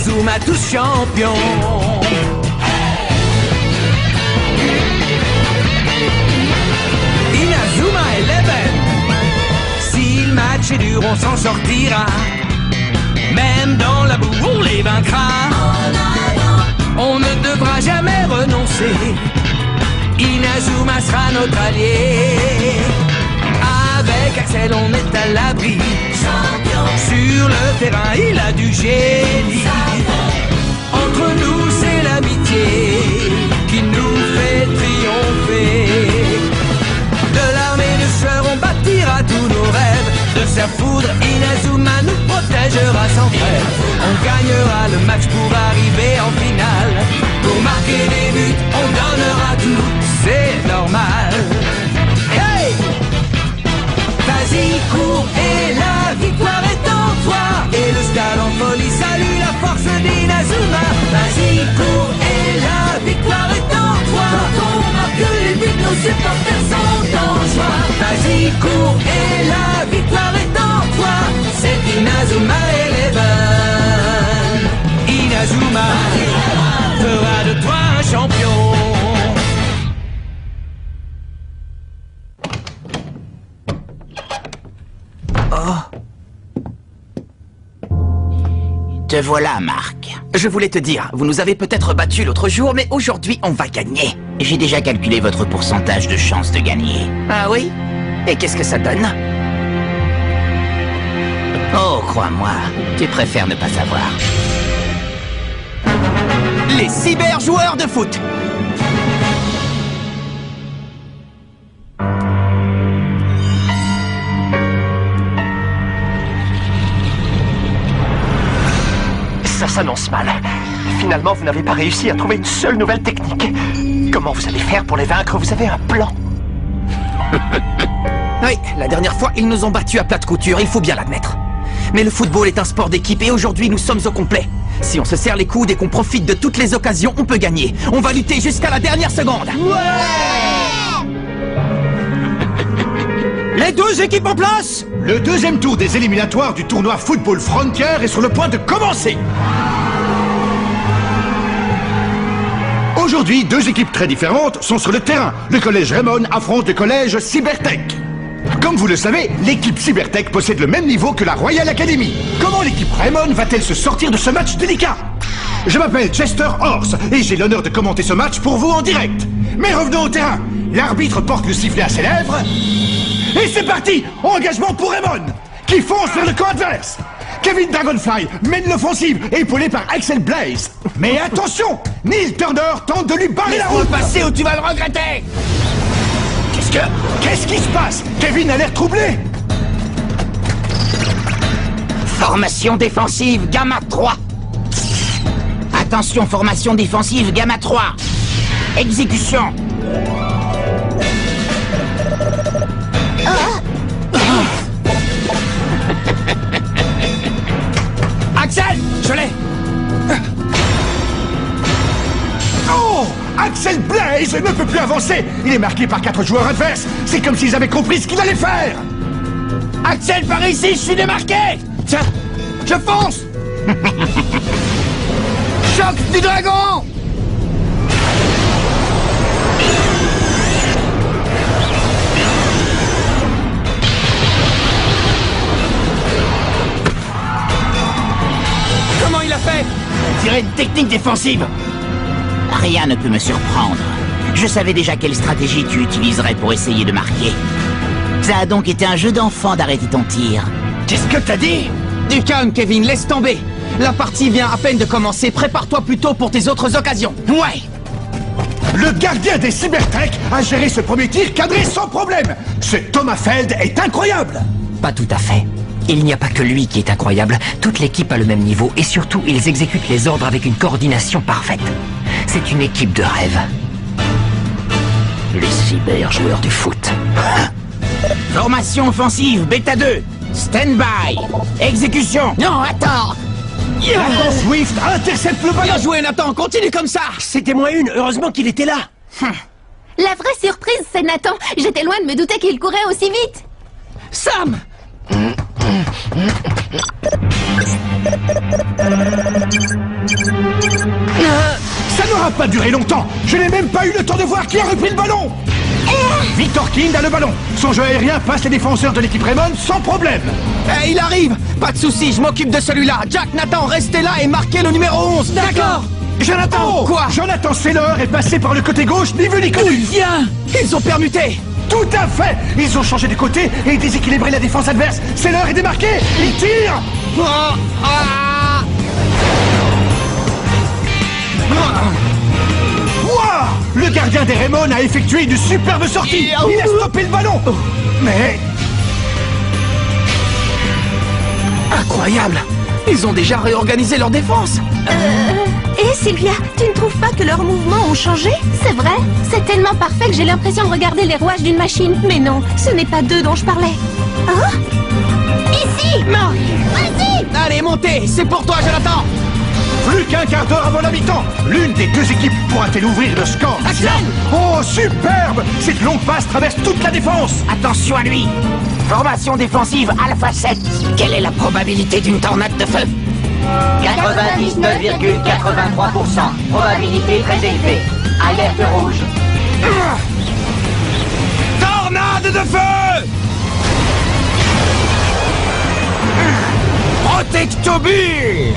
Inazuma tous champions. Inazuma Eleven. Si le match est dur, on s'en sortira. Même dans la boue, on les vaincra. On ne devra jamais renoncer. Inazuma sera notre allié. Avec Axel, on est à l'abri. Sur le terrain, il a du génie. Entre nous, c'est l'amitié qui nous fait triompher. De l'armée de sœurs, on bâtira tous nos rêves. De sa foudre, Inazuma nous protégera sans trêve. On gagnera le match pour arriver en finale. Pour marquer des buts, on donnera tout, c'est normal. Hey! Vas-y, cours et la victoire est en toi. Et le stade en folie salue la force d'Inazuma. Vas-y, cours et la victoire est en toi. Quand on marque les buts, nos supporters sont en joie. Vas-y, cours et la victoire est en toi. C'est Inazuma Eleven. Inazuma fera de toi un champion. Te voilà, Marc. Je voulais te dire, vous nous avez peut-être battus l'autre jour, mais aujourd'hui, on va gagner. J'ai déjà calculé votre pourcentage de chance de gagner. Ah oui? Et qu'est-ce que ça donne? Oh, crois-moi, tu préfères ne pas savoir. Les cyber-joueurs de foot. Ça s'annonce mal. Finalement, vous n'avez pas réussi à trouver une seule nouvelle technique. Comment vous allez faire pour les vaincre? Vous avez un plan? Oui, la dernière fois, ils nous ont battus à plate couture, il faut bien l'admettre. Mais le football est un sport d'équipe et aujourd'hui, nous sommes au complet. Si on se serre les coudes et qu'on profite de toutes les occasions, on peut gagner. On va lutter jusqu'à la dernière seconde. Ouais! Les deux équipes en place. Le deuxième tour des éliminatoires du tournoi Football Frontier est sur le point de commencer. Aujourd'hui, deux équipes très différentes sont sur le terrain. Le collège Raymond affronte le collège Cybertech. Comme vous le savez, l'équipe Cybertech possède le même niveau que la Royal Academy. Comment l'équipe Raymond va-t-elle se sortir de ce match délicat? Je m'appelle Chester Horse et j'ai l'honneur de commenter ce match pour vous en direct. Mais revenons au terrain. L'arbitre porte le sifflet à ses lèvres. Et c'est parti! Engagement pour Raymond, qui fonce vers le camp adverse. Kevin Dragonfly mène l'offensive, épaulé par Axel Blaze. Mais attention! Neil Turner tente de lui barrer la route. Passer ou tu vas le regretter. Qu'est-ce qui se passe? Kevin a l'air troublé. Formation défensive, Gamma 3. Attention, formation défensive, Gamma 3. Exécution. Axel, je l'ai. Oh! Axel Blaze ne peut plus avancer. Il est marqué par 4 joueurs adverses. C'est comme s'ils avaient compris ce qu'il allait faire. Axel, par ici, je suis démarqué. Tiens, je fonce. Choc du dragon. Comment il a fait? On dirait une technique défensive. Rien ne peut me surprendre. Je savais déjà quelle stratégie tu utiliserais pour essayer de marquer. Ça a donc été un jeu d'enfant d'arrêter ton tir. Qu'est-ce que t'as dit? Du calme, Kevin, laisse tomber. La partie vient à peine de commencer. Prépare-toi plutôt pour tes autres occasions. Ouais. Le gardien des Cybertech a géré ce premier tir cadré sans problème. Ce Thomas Feld est incroyable. Pas tout à fait. Il n'y a pas que lui qui est incroyable. Toute l'équipe a le même niveau et surtout, ils exécutent les ordres avec une coordination parfaite. C'est une équipe de rêve. Les cyber-joueurs du foot. Formation offensive, Beta 2. Stand-by. Exécution. Non, attends. Nathan Swift intercepte le ballon. Bien joué, Nathan, continue comme ça. C'était moins une, heureusement qu'il était là. La vraie surprise, c'est Nathan. J'étais loin de me douter qu'il courait aussi vite. Sam. Ça n'aura pas duré longtemps. Je n'ai même pas eu le temps de voir qui a repris le ballon. Victor King a le ballon. Son jeu aérien passe les défenseurs de l'équipe Raymond sans problème. Il arrive. Pas de soucis, je m'occupe de celui-là. Jack, Nathan, restez là et marquez le numéro 11. D'accord. Jonathan! Quoi? Jonathan Saylor est passé par le côté gauche, ni vu ni connu. Viens. Ils ont permuté. Tout à fait. Ils ont changé de côté et déséquilibré la défense adverse. Saylor est démarqué. Il tire. Wow! Le gardien des Raymond a effectué une superbe sortie. Il a stoppé le ballon. Mais... Incroyable. Ils ont déjà réorganisé leur défense. Et Sylvia, tu ne trouves pas que leurs mouvements ont changé? C'est vrai? C'est tellement parfait que j'ai l'impression de regarder les rouages d'une machine. Mais non, ce n'est pas d'eux dont je parlais. Hein? Ici! Non. Vas-y! Allez, montez. C'est pour toi, Jonathan. Plus qu'un quart d'heure avant la mi-temps. L'une des deux équipes pourra-t-elle ouvrir le score? Axel! Oh, superbe! Cette longue passe traverse toute la défense. Attention à lui. Formation défensive Alpha 7. Quelle est la probabilité d'une tornade de feu? 99,83%. Probabilité très élevée. Alerte rouge. Tornade de feu. Protectobule.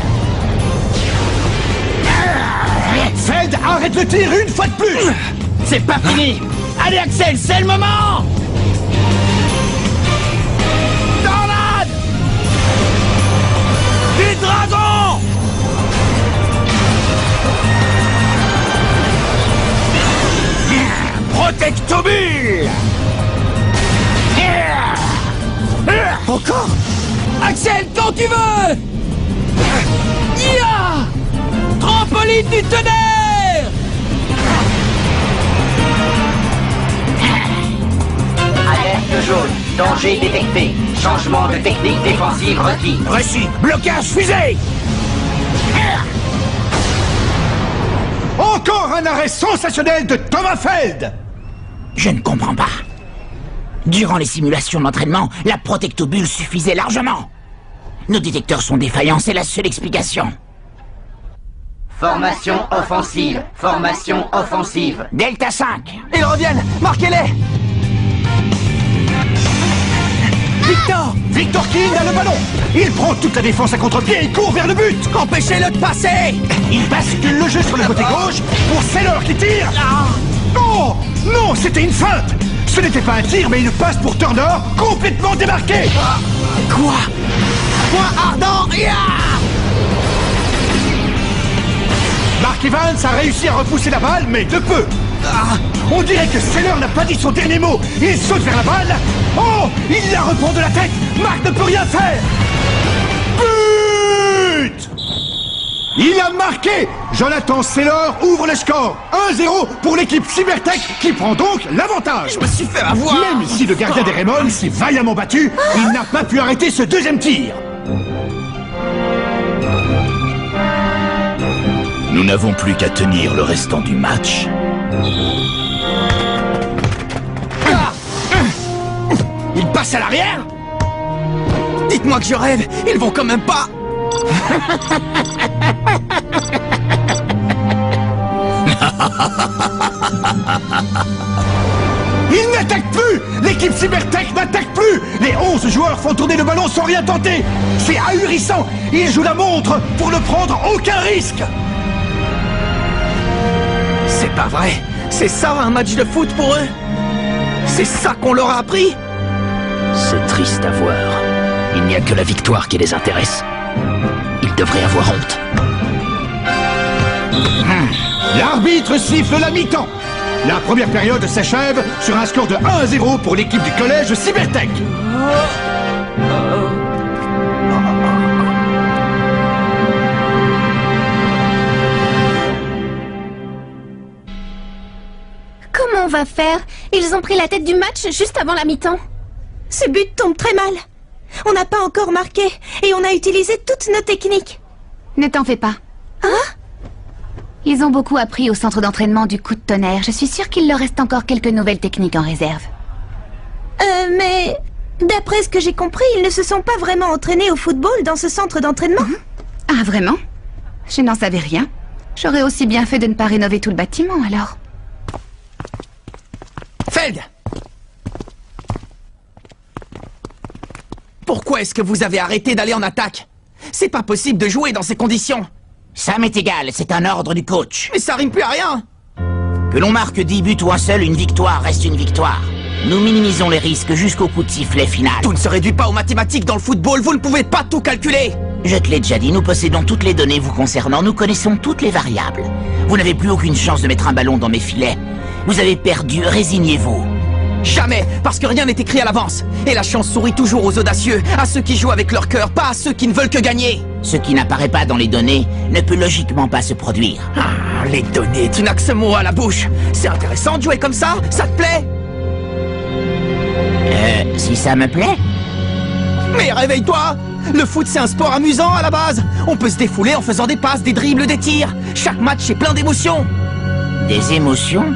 Feld arrête le tir une fois de plus. C'est pas fini. Allez, Axel, c'est le moment. Tornade. Des dragons. Protectobule. Encore. Axel, quand tu veux. Ya. Trampoline du tonnerre. Alerte jaune. Danger détecté. Changement de technique défensive requis. Reçu. Blocage fusée. Encore un arrêt sensationnel de Thomas Feld. Je ne comprends pas. Durant les simulations d'entraînement, la protectobule suffisait largement. Nos détecteurs sont défaillants, c'est la seule explication. Formation offensive. Formation offensive. Delta 5. Ils reviennent. Marquez-les. Victor King a le ballon. Il prend toute la défense à contre-pied et court vers le but. Empêchez-le de passer. Il bascule le jeu sur le côté gauche pour Saylor qui tire. Non, non, c'était une feinte. Ce n'était pas un tir, mais une passe pour Turner, complètement démarquée. Quoi? Point ardent. Mark Evans a réussi à repousser la balle, mais de peu. On dirait que Saylor n'a pas dit son dernier mot. Il saute vers la balle. Oh, il la reprend de la tête. Mark ne peut rien faire. But! Il a marqué. Jonathan Saylor ouvre le score. 1-0 pour l'équipe Cybertech qui prend donc l'avantage. Je me suis fait avoir. Même si le gardien des Raymond s'est vaillamment battu, il n'a pas pu arrêter ce deuxième tir. Nous n'avons plus qu'à tenir le restant du match. Il passe à l'arrière. Dites-moi que je rêve. Ils vont quand même pas. Il n'attaque plus. L'équipe Cybertech n'attaque plus. Les 11 joueurs font tourner le ballon sans rien tenter. C'est ahurissant. Ils jouent la montre pour ne prendre aucun risque. C'est pas vrai. C'est ça un match de foot pour eux? C'est ça qu'on leur a appris? C'est triste à voir. Il n'y a que la victoire qui les intéresse. Ils devraient avoir honte. L'arbitre siffle la mi-temps. La première période s'achève sur un score de 1-0 pour l'équipe du collège Cybertech. Comment on va faire? Ils ont pris la tête du match juste avant la mi-temps. Ce but tombe très mal. On n'a pas encore marqué et on a utilisé toutes nos techniques. Ne t'en fais pas. Hein? Ils ont beaucoup appris au centre d'entraînement du coup de tonnerre. Je suis sûre qu'il leur reste encore quelques nouvelles techniques en réserve. Mais... D'après ce que j'ai compris, ils ne se sont pas vraiment entraînés au football dans ce centre d'entraînement. Ah, vraiment? Je n'en savais rien. J'aurais aussi bien fait de ne pas rénover tout le bâtiment, alors. Feld! Pourquoi est-ce que vous avez arrêté d'aller en attaque? C'est pas possible de jouer dans ces conditions. Ça m'est égal, c'est un ordre du coach. Mais ça rime plus à rien. Que l'on marque 10 buts ou un seul, une victoire reste une victoire. Nous minimisons les risques jusqu'au coup de sifflet final. Tout ne se réduit pas aux mathématiques dans le football, vous ne pouvez pas tout calculer. Je te l'ai déjà dit, nous possédons toutes les données vous concernant, nous connaissons toutes les variables. Vous n'avez plus aucune chance de mettre un ballon dans mes filets. Vous avez perdu, résignez-vous. Jamais, parce que rien n'est écrit à l'avance. Et la chance sourit toujours aux audacieux, à ceux qui jouent avec leur cœur, pas à ceux qui ne veulent que gagner. Ce qui n'apparaît pas dans les données ne peut logiquement pas se produire. Ah, les données, tu n'as que ce mot à la bouche. C'est intéressant de jouer comme ça, ça te plaît? Si ça me plaît. Mais réveille-toi! Le foot, c'est un sport amusant à la base. On peut se défouler en faisant des passes, des dribbles, des tirs. Chaque match est plein d'émotions. Des émotions?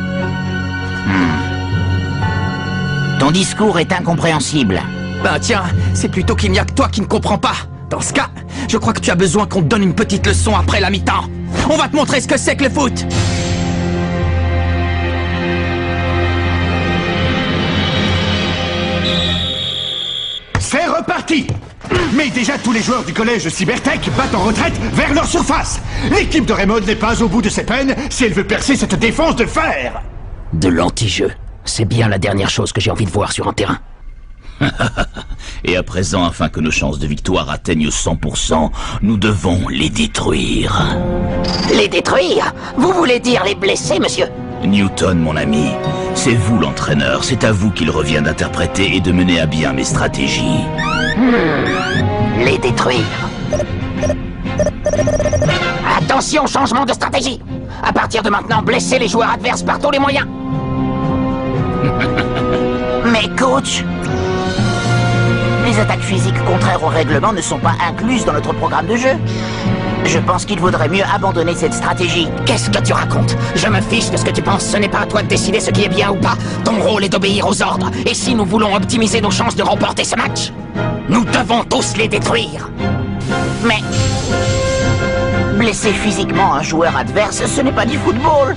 Ton discours est incompréhensible. Ben tiens, c'est plutôt qu'il n'y a que toi qui ne comprends pas. Dans ce cas, je crois que tu as besoin qu'on te donne une petite leçon après la mi-temps. On va te montrer ce que c'est que le foot. C'est reparti! Mais déjà tous les joueurs du collège Cybertech battent en retraite vers leur surface. L'équipe de Raymond n'est pas au bout de ses peines si elle veut percer cette défense de fer. De l'anti-jeu. C'est bien la dernière chose que j'ai envie de voir sur un terrain. Et à présent, afin que nos chances de victoire atteignent 100%, nous devons les détruire. Les détruire? Vous voulez dire les blesser, monsieur? Newton, mon ami, c'est vous l'entraîneur, c'est à vous qu'il revient d'interpréter et de mener à bien mes stratégies. Les détruire. Attention, changement de stratégie. À partir de maintenant, blessez les joueurs adverses par tous les moyens. Mais coach, les attaques physiques contraires au règlement ne sont pas incluses dans notre programme de jeu. Je pense qu'il vaudrait mieux abandonner cette stratégie. Qu'est-ce que tu racontes? Je me fiche de ce que tu penses, ce n'est pas à toi de décider ce qui est bien ou pas. Ton rôle est d'obéir aux ordres. Et si nous voulons optimiser nos chances de remporter ce match, nous devons tous les détruire. Mais blesser physiquement un joueur adverse, ce n'est pas du football.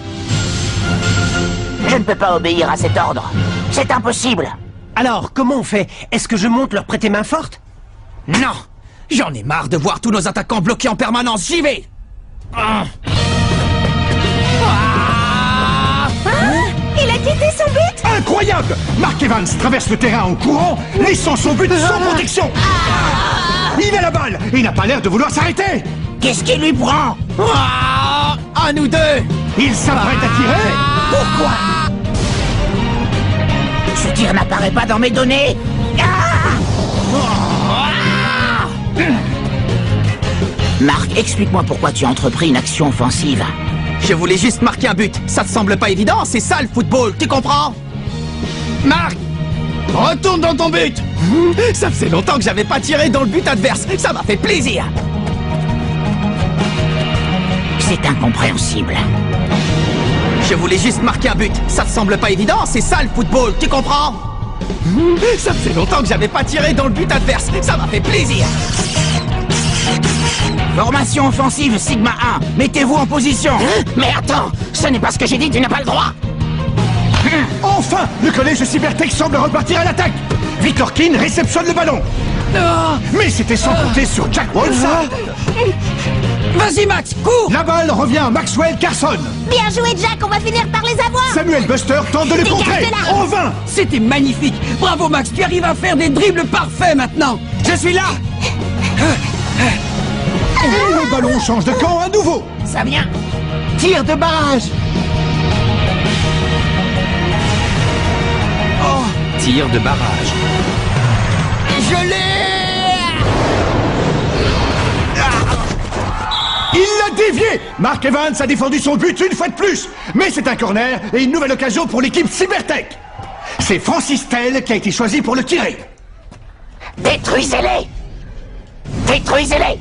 Je ne peux pas obéir à cet ordre. C'est impossible. Alors, comment on fait? Est-ce que je monte leur prêter main forte? Non! J'en ai marre de voir tous nos attaquants bloqués en permanence, j'y vais! Il a quitté son but! Incroyable! Mark Evans traverse le terrain en courant, laissant son but sans protection. Il a la balle et il n'a pas l'air de vouloir s'arrêter. Qu'est-ce qui lui prend? À nous deux! Il s'apprête à tirer. Pourquoi? Ce tir n'apparaît pas dans mes données. Marc, explique-moi pourquoi tu as entrepris une action offensive. Je voulais juste marquer un but. Ça te semble pas évident? C'est ça le football, tu comprends? Marc! Retourne dans ton but! Ça faisait longtemps que j'avais pas tiré dans le but adverse. Ça m'a fait plaisir. C'est incompréhensible. Je voulais juste marquer un but. Ça te semble pas évident? C'est ça le football, tu comprends? Ça faisait longtemps que j'avais pas tiré dans le but adverse. Ça m'a fait plaisir. Formation offensive Sigma 1. Mettez-vous en position. Mais attends, ce n'est pas ce que j'ai dit, tu n'as pas le droit. Enfin, le collège Cybertech semble repartir à l'attaque. Victor Keane réceptionne le ballon. Mais c'était sans compter sur Jack Wolfson. Vas-y Max, cours! La balle revient à Maxwell Carson. Bien joué, Jack, on va finir par les avoir. Samuel Buster tente de les Dégage contrer. de là. En vain. C'était magnifique. Bravo Max, tu arrives à faire des dribbles parfaits maintenant. Je suis là. Et le ballon change de camp à nouveau. Ça vient. Tir de barrage. Tir de barrage. Je l'ai. Il l'a dévié. Mark Evans a défendu son but une fois de plus. Mais c'est un corner et une nouvelle occasion pour l'équipe Cybertech. C'est Francis Tell qui a été choisi pour le tirer. Détruisez-les. Détruisez-les.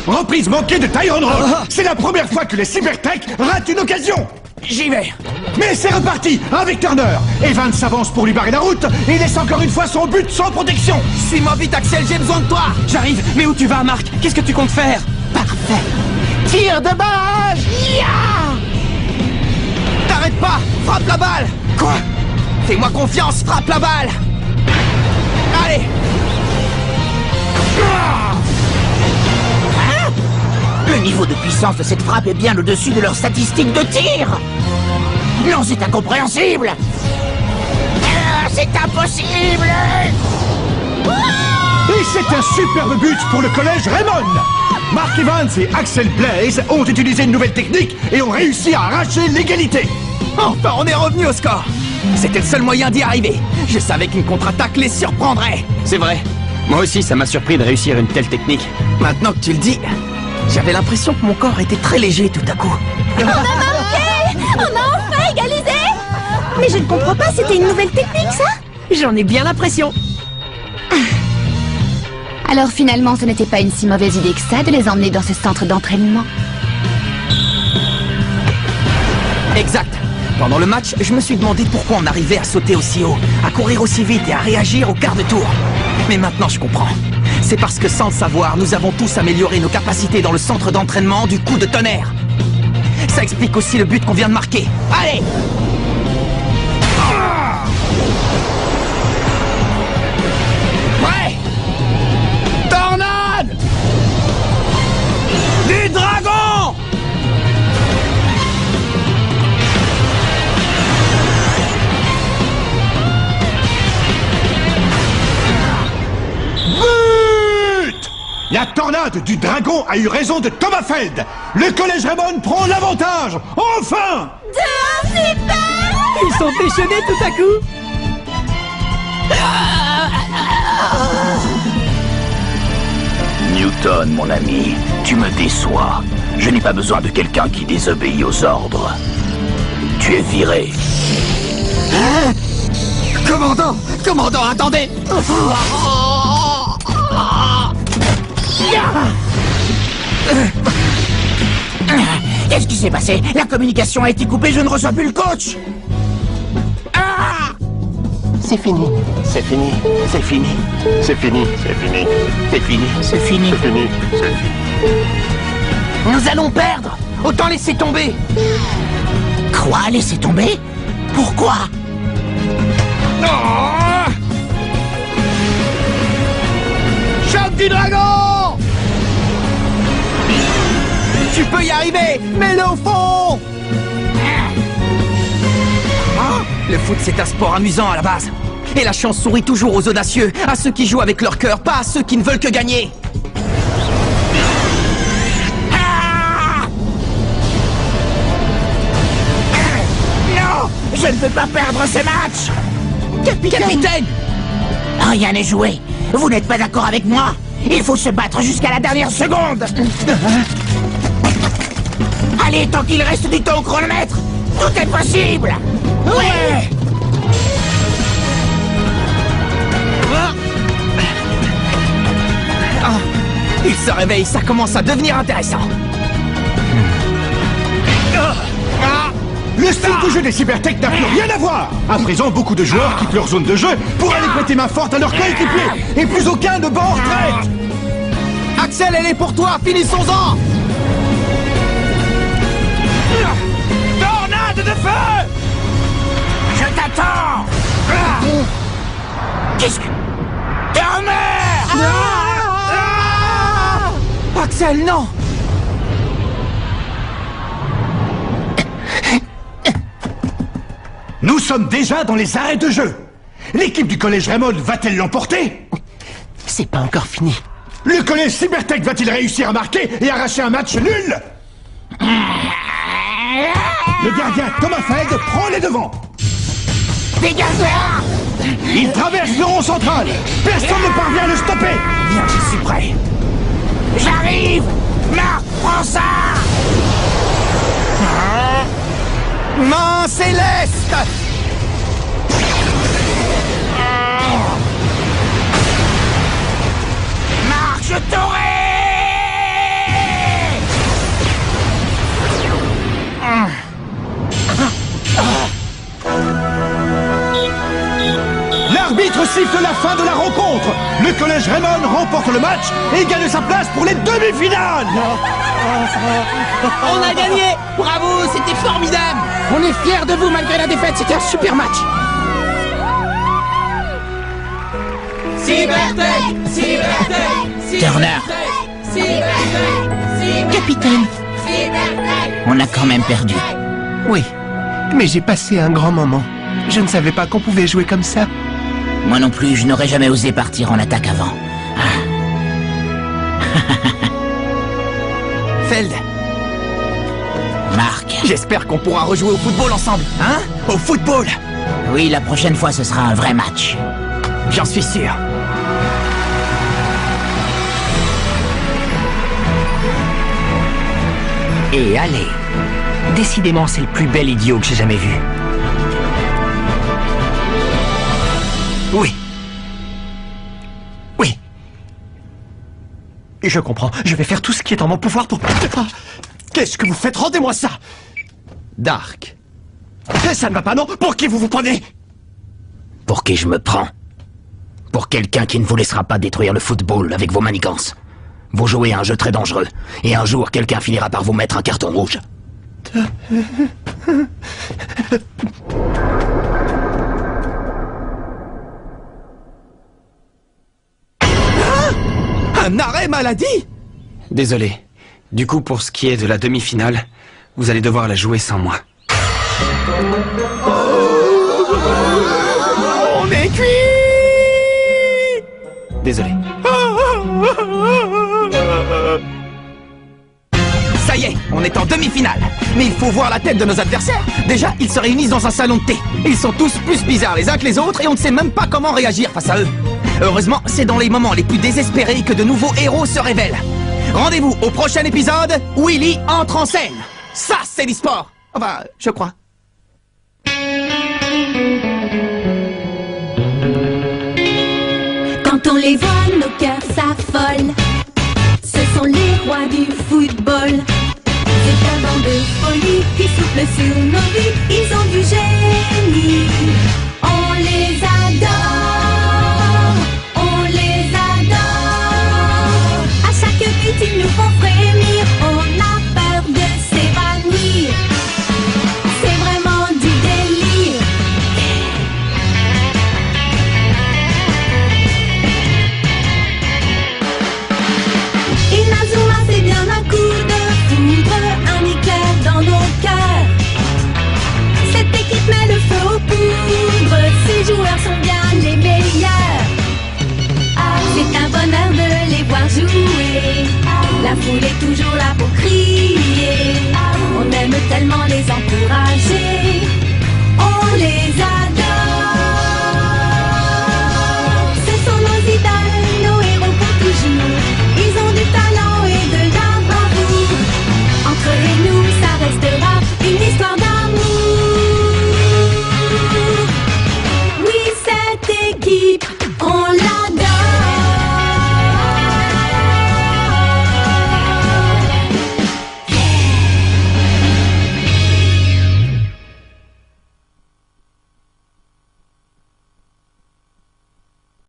Reprise manquée de Tyrone Rock. C'est la première fois que les Cybertech ratent une occasion. j'y vais. Mais c'est reparti avec Turner. Evans s'avance pour lui barrer la route et laisse encore une fois son but sans protection. Suis-moi vite, Axel, j'ai besoin de toi. J'arrive, mais où tu vas, Marc? Qu'est-ce que tu comptes faire? Parfait. Tir de barrage. T'arrêtes pas, frappe la balle. Quoi? Fais-moi confiance, frappe la balle. Allez. Hein? Le niveau de puissance de cette frappe est bien au-dessus de leurs statistiques de tir. Non, c'est incompréhensible. C'est impossible. Et c'est un superbe but pour le collège Raymond. Mark Evans et Axel Blaze ont utilisé une nouvelle technique et ont réussi à arracher l'égalité. Enfin, on est revenu au score. C'était le seul moyen d'y arriver. Je savais qu'une contre-attaque les surprendrait. C'est vrai. Moi aussi, ça m'a surpris de réussir une telle technique. Maintenant que tu le dis, j'avais l'impression que mon corps était très léger tout à coup. On a marqué! On a enfin égalisé! Mais je ne comprends pas, c'était une nouvelle technique, ça? J'en ai bien l'impression. Alors finalement, ce n'était pas une si mauvaise idée que ça de les emmener dans ce centre d'entraînement. Exact. Pendant le match, je me suis demandé pourquoi on arrivait à sauter aussi haut, à courir aussi vite et à réagir au quart de tour. Mais maintenant, je comprends. C'est parce que sans le savoir, nous avons tous amélioré nos capacités dans le centre d'entraînement du coup de tonnerre. Ça explique aussi le but qu'on vient de marquer. Allez! Prêt! Tornade! Du dragon! But! La tornade du dragon a eu raison de Thomas Feld. Le collège Raymond prend l'avantage. Enfin! Ils sont déchaînés tout à coup. Newton, mon ami, tu me déçois. Je n'ai pas besoin de quelqu'un qui désobéit aux ordres. Tu es viré. Hein? Commandant! Commandant, attendez! Qu'est-ce qui s'est passé? La communication a été coupée, je ne reçois plus le coach. C'est fini. C'est fini. C'est fini. C'est fini. C'est fini. C'est fini. C'est fini. C'est fini. C'est fini. Nous allons perdre. Autant laisser tomber! Quoi? Laisser tomber? Pourquoi? Oh! Choc du dragon! Tu peux y arriver! Mets-le au fond! Le foot, c'est un sport amusant à la base. Et la chance sourit toujours aux audacieux, à ceux qui jouent avec leur cœur, pas à ceux qui ne veulent que gagner. Non! Je ne veux pas perdre ce match! Capitaine! Rien n'est joué. Vous n'êtes pas d'accord avec moi? Il faut se battre jusqu'à la dernière seconde! Allez, tant qu'il reste du temps au chronomètre! Tout est possible! Ouais! Oh, il se réveille, ça commence à devenir intéressant. Le style de jeu des Cybertech n'a plus rien à voir. À présent, beaucoup de joueurs quittent leur zone de jeu pour aller prêter main forte à leurs coéquipiers. Et plus aucun ne bat en retraite. Axel, elle est pour toi, finissons-en! Tornade de feu! Je t'attends! Qu'est-ce que... Turner! Axel, non! Nous sommes déjà dans les arrêts de jeu. L'équipe du collège Raymond va-t-elle l'emporter? C'est pas encore fini. Le collège Cybertech va-t-il réussir à marquer et arracher un match nul? Le gardien Thomas Feld prend les devants. Dégage-la! Il traverse le rond central. Personne ne parvient à le stopper. Viens, je suis prêt. J'arrive! Marc, prends ça! Main céleste! Marc, je t'aurai! L'arbitre siffle la fin de la rencontre. Le collège Raymond remporte le match et gagne sa place pour les demi-finales. On a gagné! Bravo, c'était formidable! On est fiers de vous malgré la défaite, c'était un super match. Cybertech! Cybertech! Turner. Capitaine. On a quand même perdu. Oui, mais j'ai passé un grand moment. Je ne savais pas qu'on pouvait jouer comme ça. Moi non plus, je n'aurais jamais osé partir en attaque avant. Feld, Marc. j'espère qu'on pourra rejouer au football ensemble, hein? Au football! Oui, la prochaine fois, ce sera un vrai match. J'en suis sûr. Et allez, décidément, c'est le plus bel idiot que j'ai jamais vu. Oui. Oui. Je comprends. Je vais faire tout ce qui est en mon pouvoir pour... Ah, qu'est-ce que vous faites? Rendez-moi ça! Dark. Ça ne va pas, non? Pour qui vous vous prenez? Pour qui je me prends? Pour quelqu'un qui ne vous laissera pas détruire le football avec vos manigances. Vous jouez à un jeu très dangereux, et un jour quelqu'un finira par vous mettre un carton rouge. Un arrêt maladie? Désolé. Du coup, pour ce qui est de la demi-finale, vous allez devoir la jouer sans moi. On est cuit! Désolé. Ça y est, on est en demi-finale. Mais il faut voir la tête de nos adversaires. Déjà, ils se réunissent dans un salon de thé. Ils sont tous plus bizarres les uns que les autres et on ne sait même pas comment réagir face à eux. Heureusement, c'est dans les moments les plus désespérés que de nouveaux héros se révèlent. Rendez-vous au prochain épisode, Willy entre en scène. Ça, c'est l'e-sport. Enfin, je crois. Quand on les voit, nos cœurs s'affolent. Ce sont les rois du football. C'est un vent de folie qui souffle sur nos vies. Ils ont du génie.